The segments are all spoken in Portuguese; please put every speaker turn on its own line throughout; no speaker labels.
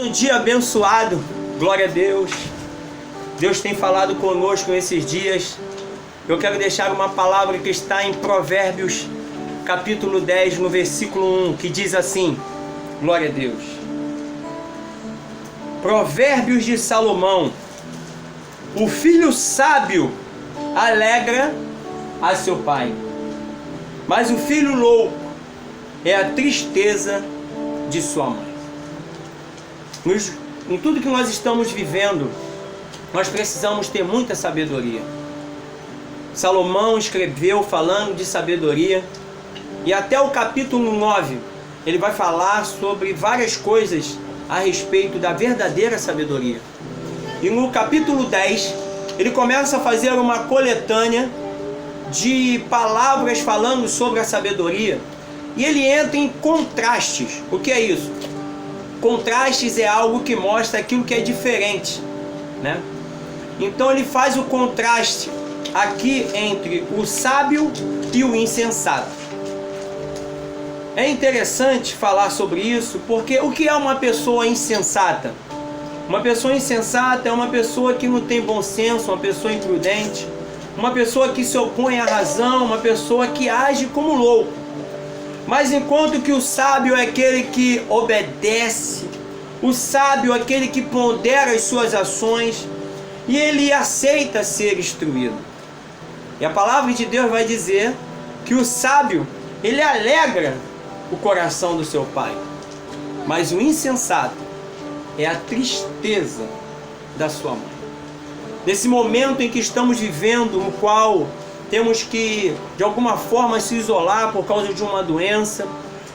um dia abençoado, glória a Deus. Deus tem falado conosco nesses dias. Eu quero deixar uma palavra que está em Provérbios, capítulo 10, no versículo 1, que diz assim, glória a Deus. Provérbios de Salomão: o filho sábio alegra a seu pai, mas o filho louco é a tristeza de sua mãe. Em tudo que nós estamos vivendo, nós precisamos ter muita sabedoria. Salomão escreveu falando de sabedoria, e até o capítulo 9 ele vai falar sobre várias coisas a respeito da verdadeira sabedoria. E no capítulo 10 ele começa a fazer uma coletânea de palavras falando sobre a sabedoria, e ele entra em contrastes. O que é isso? Contrastes é algo que mostra aquilo que é diferente, né? Então ele faz o contraste aqui entre o sábio e o insensato. É interessante falar sobre isso, porque o que é uma pessoa insensata? Uma pessoa insensata é uma pessoa que não tem bom senso, uma pessoa imprudente, uma pessoa que se opõe à razão, uma pessoa que age como louco. Mas enquanto que o sábio é aquele que obedece, o sábio é aquele que pondera as suas ações e ele aceita ser instruído. E a palavra de Deus vai dizer que o sábio, ele alegra o coração do seu pai, mas o insensato é a tristeza da sua mãe. Nesse momento em que estamos vivendo, no qual temos que, de alguma forma, se isolar por causa de uma doença,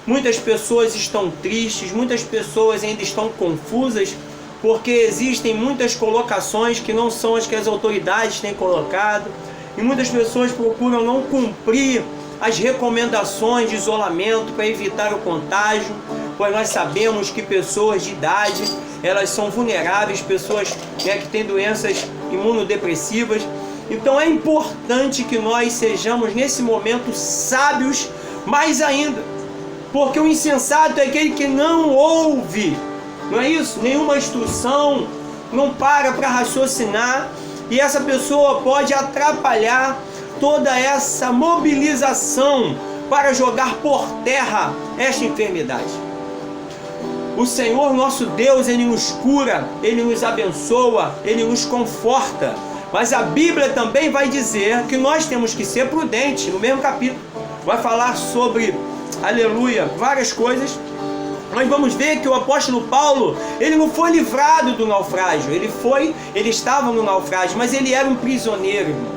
muitas pessoas estão tristes, muitas pessoas ainda estão confusas, porque existem muitas colocações que não são as que as autoridades têm colocado, e muitas pessoas procuram não cumprir as recomendações de isolamento para evitar o contágio, pois nós sabemos que pessoas de idade, elas são vulneráveis, pessoas que têm doenças imunodepressivas. Então é importante que nós sejamos nesse momento sábios mais ainda, porque o insensato é aquele que não ouve, não é isso? Nenhuma instrução, não para raciocinar, e essa pessoa pode atrapalhar toda essa mobilização para jogar por terra esta enfermidade. O Senhor nosso Deus, Ele nos cura, Ele nos abençoa, Ele nos conforta. Mas a Bíblia também vai dizer que nós temos que ser prudentes. No mesmo capítulo vai falar sobre, aleluia, várias coisas. Nós vamos ver que o apóstolo Paulo, ele não foi livrado do naufrágio. Ele estava no naufrágio, mas ele era um prisioneiro, irmãos.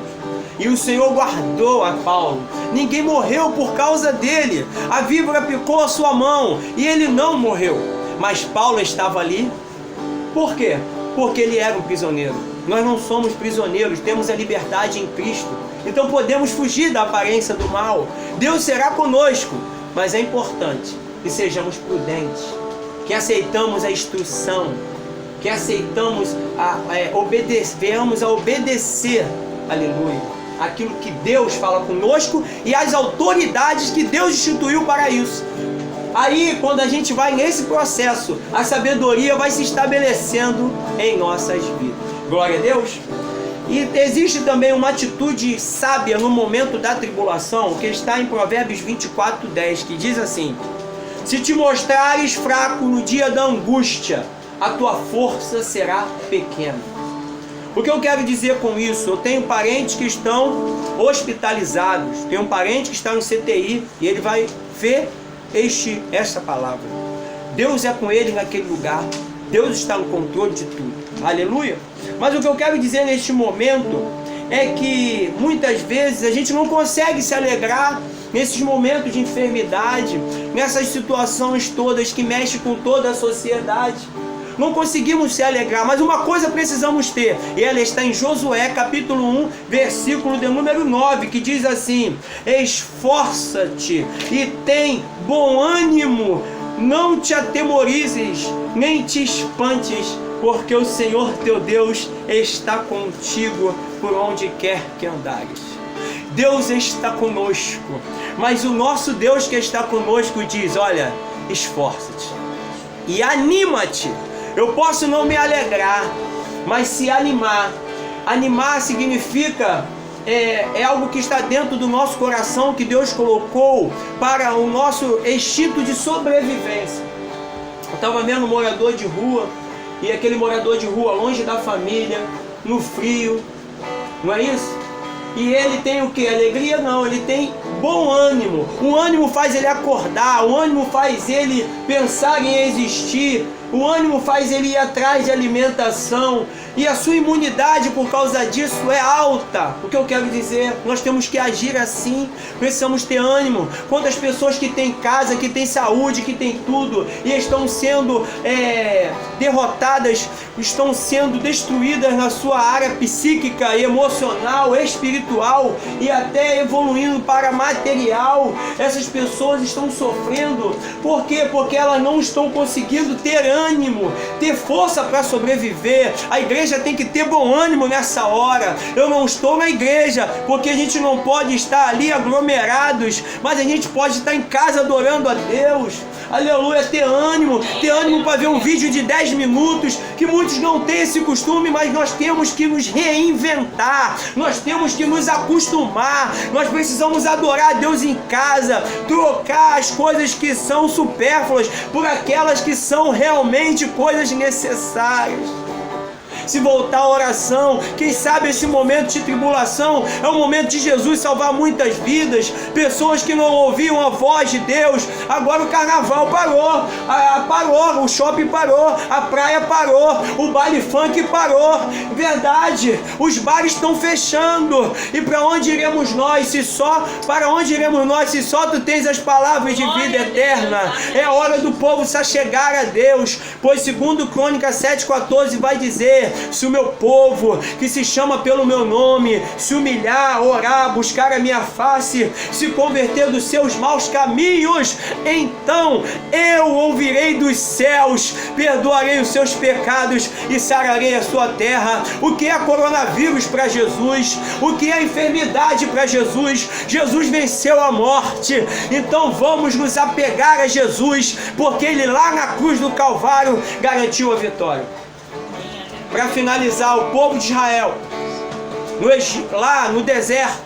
E o Senhor guardou a Paulo. Ninguém morreu por causa dele. A víbora picou a sua mão e ele não morreu. Mas Paulo estava ali. Por quê? Porque ele era um prisioneiro. Nós não somos prisioneiros, temos a liberdade em Cristo. Então podemos fugir da aparência do mal. Deus será conosco, mas é importante que sejamos prudentes, que aceitamos a instrução, que aceitamos venhamos a obedecer, aleluia, aquilo que Deus fala conosco e as autoridades que Deus instituiu para isso. Aí, quando a gente vai nesse processo, a sabedoria vai se estabelecendo em nossas vidas. Glória a Deus. E existe também uma atitude sábia no momento da tribulação, que está em Provérbios 24:10, que diz assim: se te mostrares fraco no dia da angústia, a tua força será pequena. O que eu quero dizer com isso? Eu tenho parentes que estão hospitalizados, tenho um parente que está no CTI, e ele vai ver esta palavra. Deus é com ele naquele lugar. Deus está no controle de tudo. Aleluia. Mas o que eu quero dizer neste momento é que muitas vezes a gente não consegue se alegrar nesses momentos de enfermidade, nessas situações todas que mexem com toda a sociedade. Não conseguimos se alegrar, mas uma coisa precisamos ter, e ela está em Josué capítulo 1, versículo de número 9, que diz assim: esforça-te e tem bom ânimo, não te atemorizes, nem te espantes, porque o Senhor teu Deus está contigo por onde quer que andares. Deus está conosco, mas o nosso Deus que está conosco diz: olha, esforça-te e anima-te, Eu posso não me alegrar, mas se animar. Animar significa é algo que está dentro do nosso coração, que Deus colocou para o nosso instinto de sobrevivência. Eu estava vendo um morador de rua, e aquele morador de rua longe da família, no frio, não é isso? E ele tem o que? Alegria? Não, ele tem bom ânimo. O ânimo faz ele acordar, o ânimo faz ele pensar em existir, o ânimo faz ele ir atrás de alimentação, e a sua imunidade por causa disso é alta. O que eu quero dizer? Nós temos que agir assim, precisamos ter ânimo. Quantas pessoas que têm casa, que têm saúde, que têm tudo, e estão sendo derrotadas, estão sendo destruídas na sua área psíquica, emocional, espiritual e até evoluindo para material. Essas pessoas estão sofrendo. Por quê? Porque elas não estão conseguindo ter ânimo, ter força para sobreviver. A igreja tem que ter bom ânimo nessa hora. Eu não estou na igreja porque a gente não pode estar ali aglomerados, mas a gente pode estar em casa adorando a Deus. Aleluia, ter ânimo para ver um vídeo de 10 minutos, que muitos não têm esse costume, mas nós temos que nos reinventar, nós temos que nos acostumar, nós precisamos adorar a Deus em casa, trocar as coisas que são supérfluas por aquelas que são realmente coisas necessárias. Se voltar à oração, quem sabe esse momento de tribulação é o momento de Jesus salvar muitas vidas, pessoas que não ouviam a voz de Deus. Agora o carnaval parou, o shopping parou, a praia parou, o baile funk parou, verdade, os bares estão fechando. E para onde iremos nós se só tu tens as palavras de vida eterna? É hora do povo se achegar a Deus, pois segundo Crônicas 7,14 vai dizer: se o meu povo, que se chama pelo meu nome, se humilhar, orar, buscar a minha face, se converter dos seus maus caminhos, então eu ouvirei dos céus, perdoarei os seus pecados e sararei a sua terra. O que é coronavírus para Jesus? O que é enfermidade para Jesus? Jesus venceu a morte. Então vamos nos apegar a Jesus, porque Ele lá na cruz do Calvário garantiu a vitória. Para finalizar, o povo de Israel, lá no deserto,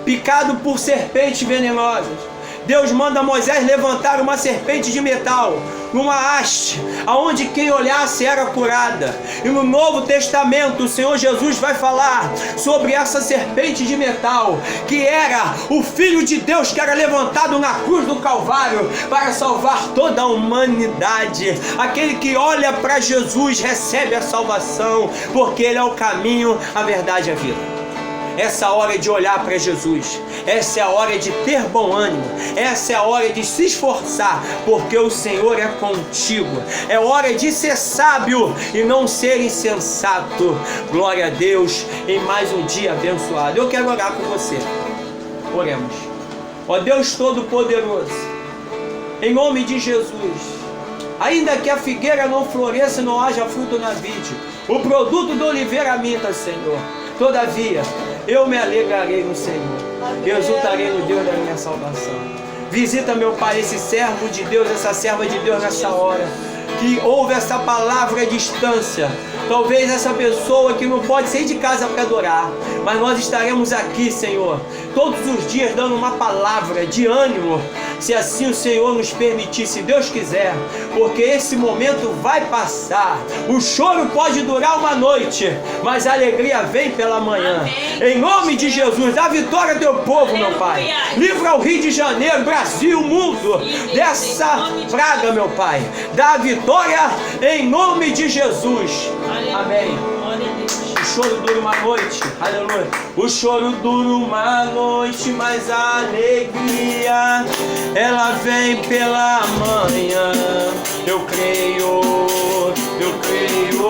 picado por serpentes venenosas, Deus manda Moisés levantar uma serpente de metal, numa haste, aonde quem olhasse era curada. E no Novo Testamento o Senhor Jesus vai falar sobre essa serpente de metal, que era o Filho de Deus, que era levantado na cruz do Calvário para salvar toda a humanidade. Aquele que olha para Jesus recebe a salvação, porque Ele é o caminho, a verdade e a vida. Essa é a hora de olhar para Jesus, essa é a hora de ter bom ânimo, essa é a hora de se esforçar, porque o Senhor é contigo. É hora de ser sábio e não ser insensato. Glória a Deus em mais um dia abençoado. Eu quero orar com você. Oremos. Ó Deus Todo-Poderoso, em nome de Jesus, ainda que a figueira não floresça e não haja fruto na vide, o produto da oliveira minta, Senhor. Todavia, eu me alegrarei no Senhor, eu exultarei no Deus da minha salvação. Visita, meu Pai, esse servo de Deus, essa serva de Deus nessa hora, que ouve essa palavra à distância. Talvez essa pessoa que não pode sair de casa para adorar, mas nós estaremos aqui, Senhor, todos os dias dando uma palavra de ânimo, se assim o Senhor nos permitir, se Deus quiser, porque esse momento vai passar. O choro pode durar uma noite, mas a alegria vem pela manhã. Amém. Em nome de Jesus, dá vitória ao teu povo, meu Pai. Livra o Rio de Janeiro, Brasil, mundo dessa praga, meu Pai. Dá vitória em nome de Jesus. Amém. O choro dura uma noite, aleluia. O choro dura uma noite, mas a alegria, ela vem pela manhã. Eu creio, eu creio.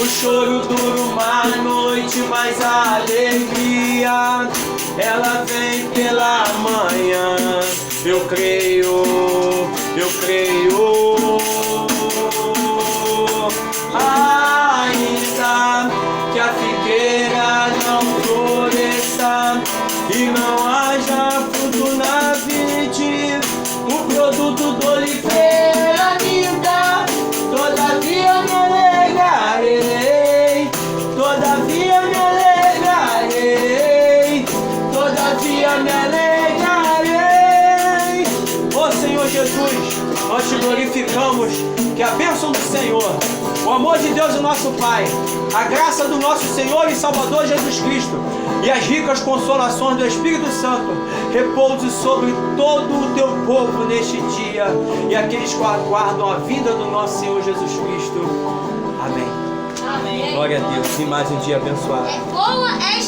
O choro dura uma noite, mas a alegria, ela vem pela manhã. Eu creio, eu creio. Ainda que a figueira não floresça e não haja fruto na vide, o produto do oliveira Nós te glorificamos, que a bênção do Senhor, o amor de Deus, o nosso Pai, a graça do nosso Senhor e Salvador Jesus Cristo e as ricas consolações do Espírito Santo repouse sobre todo o teu povo neste dia e aqueles que aguardam a vinda do nosso Senhor Jesus Cristo. Amém.
Amém.
Glória a Deus. E mais um dia abençoado.
É boa esta